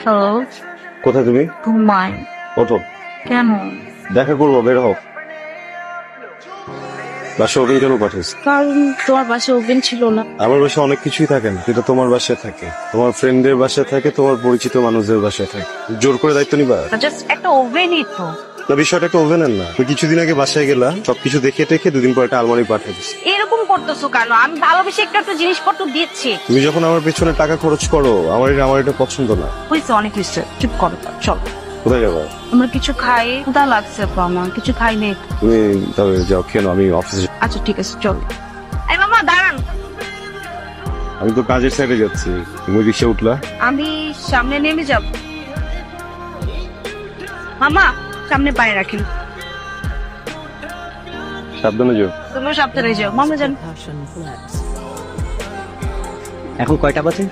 Hello, কোথায় তুমি? ঘুমাই। ওঠো, কেন? দেখা করবো, বের হও। বাসা ওপেন কেন পাঠিয়েছ? কারণ তোমার বাসা ওপেন ছিল না। আমার বাসায় অনেক কিছুই থাকে না, যেটা তোমার বাসায় থাকে, তোমার ফ্রেন্ডের বাসায় থাকে, তোমার পরিচিত মানুষদের বাসায় থাকে। জোর করে দায়িত্ব নিবা? জাস্ট একটা ওভেনই তো। না, বিষয়টা একটা ওভেনের না। তুমি কিছুদিন আগে বাসায় গেলা, সবকিছু দেখে টেখে 2 দিন পর একটা আলমারি পাঠিয়ে দিচ্ছি। এরকম করতেছো কেন? আমি ভালোবেসে একটা একটা জিনিসপত্র দিচ্ছি। তুমি যখন আমার পেছনে টাকা খরচ করো, আমার এটা পছন্দ না। হয়েছে, অনেক হয়েছে, চুপ করো, চল। কোথায় যাবো? আমরা কিছু খাই, ক্ষুধা লাগছে তো আমার, কিছু খাই নেই। তুমি তবে যাও, কেন আমি অফিসে। আচ্ছা ঠিক আছে, চল। এই মামা দাঁড়ান। আমি তো কাজের সাইডে যাচ্ছি, তুমি রিক্সা উঠলা? আমি সামনে নেমে যাব। মামা সামনে পায়ে রাখেন। সাবধানে যাও। তুমিও সাবধানে যাও, মামা যান। এখন কয়টা বাজে?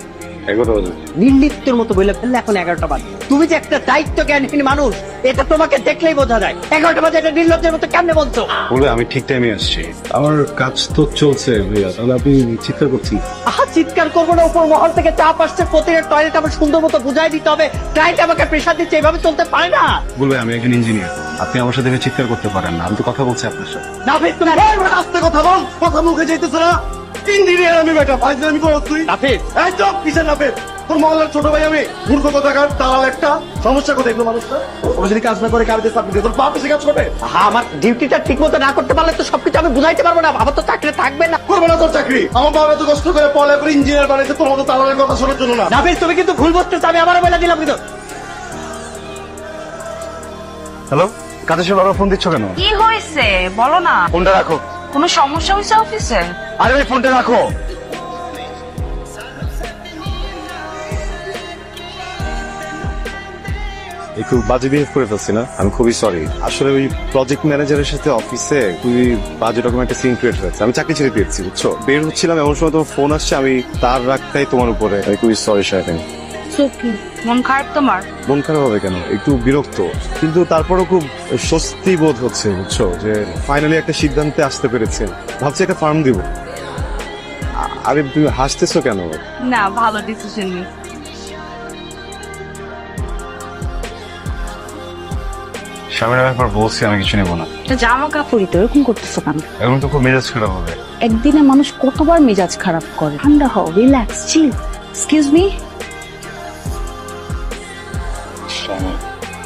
11টা বাজে। নির্লিপ্তের মতো বলে ফেললে এখন 11টা বাজে। তুমি যে একটা দায়িত্ব জ্ঞানহীন মানুষ, এটা তোমাকে দেখলেই বোঝা যায়। 11টা বাজে এটা নির্লজ্জের মতো কেমনে বলছো? বলে আমি ঠিক টাইমে আসছি। আমার কাজ তো চলছে ভাইয়া, তাহলে আপনি চিৎকার করছেন? আহা, চিৎকার করবো না, উপর মহল থেকে চাপ আসছে, প্রতিটা টয়লেট আমার সুন্দর মতো বুঝাই দিতে হবে। ক্লায়েন্ট আমাকে প্রেশার দিচ্ছে, এভাবে চলতে পারে না। বলবে আমি একজন ইঞ্জিনিয়ার, আপনি আমার সাথে চিৎকার করতে পারেন না, আমি তো কথা বলছি আপনার সাথে। নাফিস, তুমি আস্তে কথা বল, কথা মুখে যাইতেছে না। ইঞ্জিনিয়ার আমি বেটা, ফাইজলামি করছ তুই? নাফিস, এই চুপ, কিসের নাফিস? তোর মহল্লার ছোট ভাই আমি, মূর্খ কথাকার, দালাল একটা। সমস্যা কোথায় এগুলো মানুষটা? ও যদি কাজ না করে কাবিতে চাকরি দিয়ে, তোর বাপ এসে কাজ করবে? হ্যাঁ, আমার ডিউটিটা ঠিক মতো না করতে পারলে তো সবকিছু আমি বুঝাইতে পারবো না। আমার তো চাকরি থাকবে না। করবে না তোর চাকরি? আমার বাবা এত কষ্ট করে পড়ালেখা করে ইঞ্জিনিয়ার বানাইছে, তোর মতো দালালের কথা শোনার জন্য না। নাফিস, তুমি কিন্তু ভুল বুঝতেছো, আমি আবারও বলে দিলাম কিন্তু। হ্যালো, কাজের সময় আবার ফোন দিচ্ছ কেন? কি হয়েছে বলো না। ফোনটা রাখো। কোনো সমস্যা হয়েছে অফিসে? আরে ভাই, ফোনটা রাখো। একটু বাজে বিহেভ করে ফেলছি না? আমি খুবই সরি। আসলে ওই প্রজেক্ট ম্যানেজারের সাথে অফিসে খুবই বাজে রকম একটা সিন ক্রিয়েট হয়েছে। আমি চাকরি ছেড়ে দিয়েছি, বুঝছো? বের হচ্ছিলাম, এমন সময় তোমার ফোন আসছে, আমি তার রাখতাই তোমার উপরে। আমি খুবই সরি শাহিন। সত্যি মন খারাপ তোমার? মন খারাপ হবে কেন? একটু বিরক্ত, কিন্তু তারপরও খুব স্বস্তি বোধ হচ্ছে, বুঝছো, যে ফাইনালি একটা সিদ্ধান্তে আসতে পেরেছেন। ভাবছি একটা ফার্ম দিব। আরে তুমি হাসতেছো কেন? না, ভালো ডিসিশন নিস। স্বামীর ব্যাপার বলছি, আমি কিছু নেবো না। এটা জামা কাপড়ই তো, এরকম করতেছো কেন? এখন তো খুব মেজাজ খারাপ হবে। একদিনে মানুষ কতবার মেজাজ খারাপ করে? ঠান্ডা হও, রিল্যাক্স, চিল। Excuse me.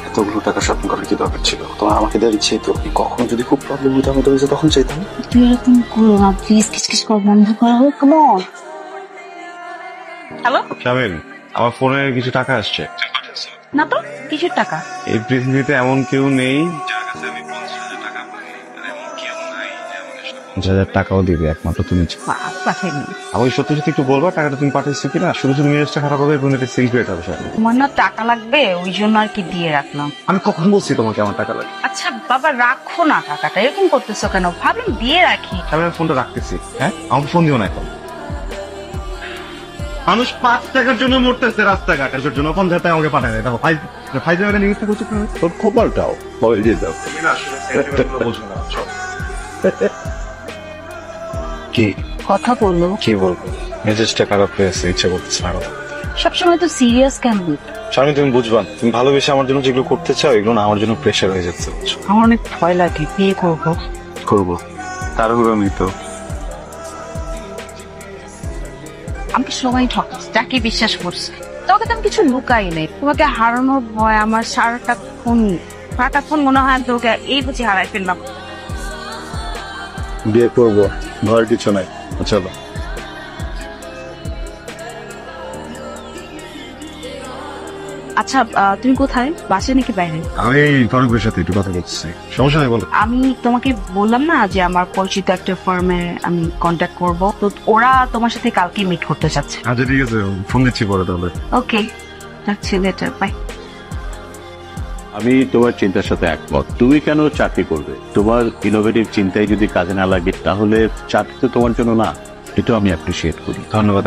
এতগুলো টাকা শপিং করার কি দরকার ছিল? তোমার আমাকে দেওয়ার ইচ্ছেই তো। কখনো যদি খুব প্রবলেম হতো আমি তোমাকে তখন চাইতাম। তুই এরকম করো না প্লিজ, কিচকিচ করা বন্ধ করো। Come on. হ্যালো? শামিল, আমার ফোনে কিছু টাকা আসছে। না তো, কিসের টাকা? এই পৃথিবীতে এমন কেউ নেই যার কাছে আমি 50,000 টাকা পাই। আর এমন কেউ নাই যে আমাকে 50,000 টাকাও দিবে, একমাত্র তুমি। পাঠাইনি। আমাকে সত্যি সত্যি একটু বলবা টাকাটা তুমি পাঠিয়েছো কিনা? শুধু শুধু মেজাজটা খারাপ হবে এবং এটা সিক্রেট হবে। তোমার না টাকা লাগবে, ওই জন্য আর কি দিয়ে রাখলাম। আমি কখন বলছি তোমাকে আমার টাকা লাগে? আচ্ছা বাবা, রাখো না টাকাটা, এরকম করতেছো কেন? ভাবলাম দিয়ে রাখি। আমি ফোনটা রাখতেছি। হ্যাঁ, আমাকে ফোন দিও না এখন। মানুষ 5 টাকার জন্য মরতেছে রাস্তাঘাটের জন্য, 50,000 টাকা আমাকে পাঠায়। দেখো ফাইজে নিউজটা করছো, তোর খবরটাও বলে দিয়ে দাও। তুমি না আসলে সেন্টিমেন্টগুলো বুঝো না। কি কথা বললো? কি বলবো? মেজাজটা খারাপ হয়েছে, ইচ্ছে করতেছে না। সবসময় তো সিরিয়াস কেন? স্বামী, তুমি বুঝবা, তুমি ভালোবেসে আমার জন্য যেগুলো করতে চাও, এগুলো না আমার জন্য প্রেশার হয়ে যাচ্ছে। আমার অনেক ভয় লাগে। বিয়ে করবো। করবো, তাড়াহুড়ো আমি তো। আমাকে সবাই ঠকাচ্ছে, যাকে বিশ্বাস করছে। তোমাকে তো আমি কিছু লুকাই নেই। তোমাকে হারানোর ভয় আমার সারাটাক্ষণ মনে হয় তোকে এই বুঝি হারাই ফেললাম। বিয়ে করবো, ভয়ের কিছু নাই। চলো। আচ্ছা, তুমি কোথায়? বাসে নাকি বাইরে? আমি ফারুকের সাথে একটু কথা বলছি। সমস্যা নেই, বলো। আমি তোমাকে বললাম না যে আমার পরিচিত একটা ফার্মে আমি কন্ট্যাক্ট করব, তো ওরা তোমার সাথে কালকে মিট করতে চাচ্ছে। আচ্ছা ঠিক আছে, ফোন দিচ্ছি পরে তাহলে। ওকে, রাখছি, লেটার, বাই। আমি তোমার চিন্তার সাথে একমত। তুমি কেন চাকরি করবে? তোমার ইনোভেটিভ চিন্তায় যদি কাজে না লাগে তাহলে চাকরি তো তোমার জন্য না। এটা আমি অ্যাপ্রিসিয়েট করি। ধন্যবাদ।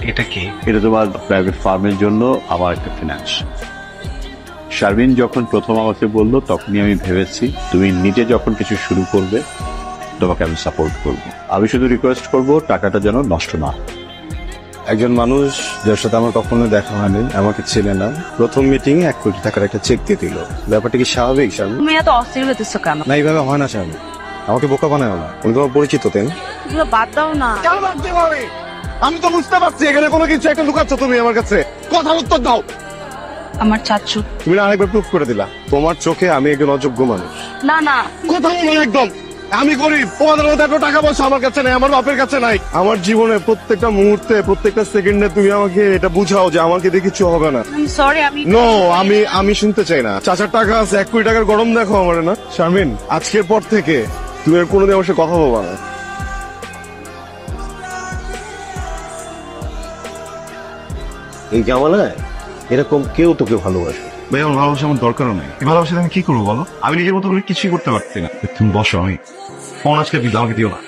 এটা কি? এটা তোমার প্রাইভেট ফার্মের জন্য আমার একটা ফিনান্স। শারমিন যখন প্রথম আমাকে বললো তখনই আমি ভেবেছি তুমি নিজে যখন কিছু শুরু করবে তোমাকে আমি সাপোর্ট করব। আমি শুধু রিকোয়েস্ট করব টাকাটা যেন নষ্ট না হয়। একজন মানুষ যার সাথে আমার কখনো দেখা হয়নি, আমাকে চেনে না, প্রথম মিটিং এ 1 কোটি টাকার একটা চেক দিয়ে দিল। ব্যাপারটা কি স্বাভাবিক শারমিন? তুমি এত অস্থির হতেছো কেন? না, এইভাবে হয় না শারমিন, আমাকে বোকা বানায় না। উনি তোমার পরিচিত তেন। এগুলো বাদ দাও না। কেন ভাবতে পারি? আমি তো বুঝতে পারছি এখানে কোনো কিছু একটা লুকাচ্ছ তুমি আমার কাছে। কথার উত্তর দাও। আমার চাচু। তুমি না আরেকবার প্রুফ করে দিলা তোমার চোখে আমি একজন অযোগ্য মানুষ। না না, কথা বলো একদম। আমি গরিব, তোমাদের মতো এত টাকা পয়সা আমার কাছে নাই, আমার বাপের কাছে নাই। আমার জীবনে প্রত্যেকটা মুহূর্তে, প্রত্যেকটা সেকেন্ডে তুমি আমাকে এটা বুঝাও যে আমাকে দিয়ে কিছু হবে না। আমি সরি। নো, আমি শুনতে চাই না। চাচার টাকা আছে, 1 কোটি টাকার গরম দেখো আমার না। শারমিন, আজকের পর থেকে তুমি আর কোনোদিন আমার সাথে কথা বলবা না। এই জামানায় এরকম কেউ তোকে ভালোবাসে। ভাই, আমার ভালোবাসা আমার দরকারও নেই। এই ভালোবাসা আমি কি করবো বলো? আমি নিজের মতো করে কিছুই করতে পারছি না। তুমি বসো, আমি ফোন আজকে দিও, আমাকে দিও না।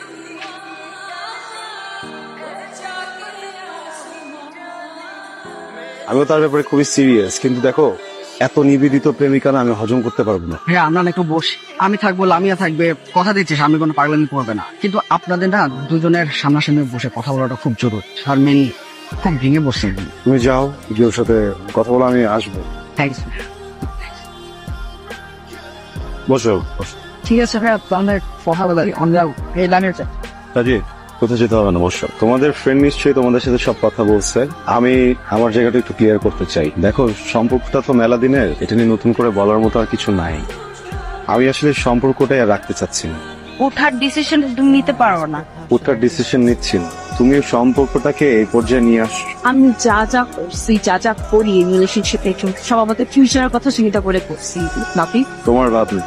আমিও তার ব্যাপারে খুবই সিরিয়াস, কিন্তু দেখো এত নিবেদিত প্রেমিকা না আমি হজম করতে পারবো না। হ্যাঁ, আমরা না একটু বসি। আমি থাকবো, লামিয়া থাকবে, কথা দিচ্ছি সামনে কোনো পাগলামি করবে না। কিন্তু আপনাদের না দুজনের সামনাসামনি বসে কথা বলাটা খুব জরুরি। শারমিন খুব ভেঙে বসছে। তুমি যাও, ওর সাথে কথা বলে আমি আসবো। থ্যাংকস। বসো বসো। ঠিক আছে ভাইয়া, তাহলে কথা বলা আমরা এই লাইনের কাজে কোথাও যেতে হবে না, বসো। তোমাদের ফ্রেন্ড নিশ্চয়ই তোমাদের সাথে সব কথা বলছে। আমি আমার জায়গাটা একটু ক্লিয়ার করতে চাই। দেখো, সম্পর্কটা তো মেলা দিনের, এটা নিয়ে নতুন করে বলার মতো আর কিছু নাই। আমি আসলে সম্পর্কটাই আর রাখতে চাচ্ছি না। ওঠার ডিসিশন তুমি নিতে পারো না। ওটার ডিসিশন নিচ্ছি না, তুমি সম্পর্কটাকে এই পর্যায়ে নিয়ে আসছো। আমি যা যা করছি, যা যা করি রিলেশনশিপে, সব আমাদের ফিউচারের কথা চিন্তা করে করছি। নাপি, তোমার বাদ নেই,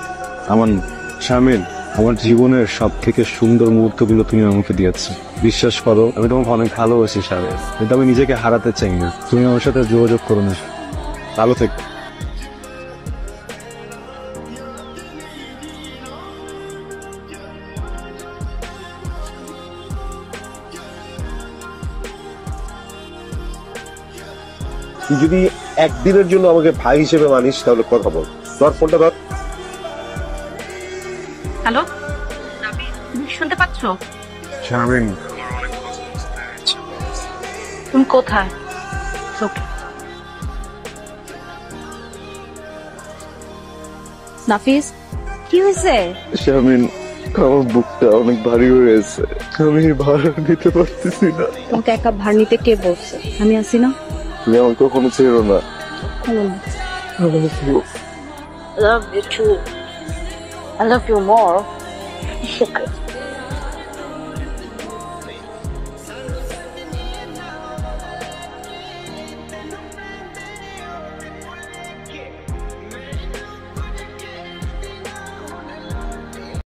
আমার শামিল, আমার জীবনের সব থেকে সুন্দর মুহূর্তগুলো তুমি আমাকে দিয়েছো। বিশ্বাস করো, আমি তোমাকে অনেক ভালোবাসি শামিল, কিন্তু আমি নিজেকে হারাতে চাই না। তুমি আমার সাথে যোগাযোগ করো না। ভালো থেকো। তুই যদি একদিনের জন্য আমাকে ভাই হিসেবে মানিস তাহলে কথা বল। ধর ফোনটা ধর। হ্যালো, তুমি শুনতে পাচ্ছ? শামিল, তুমি কোথায়? ওকে। নাফিস, কি হয়েছে? শামিল, আমার বুকটা অনেক ভারী হয়ে গেছে, আমি ভার নিতে পারতেছি না। তোমাকে একা ভার নিতে কে বলছে? আমি আছি না। তুমি আমাকে কখনো ছেড়ো না। I love you too. I love you more.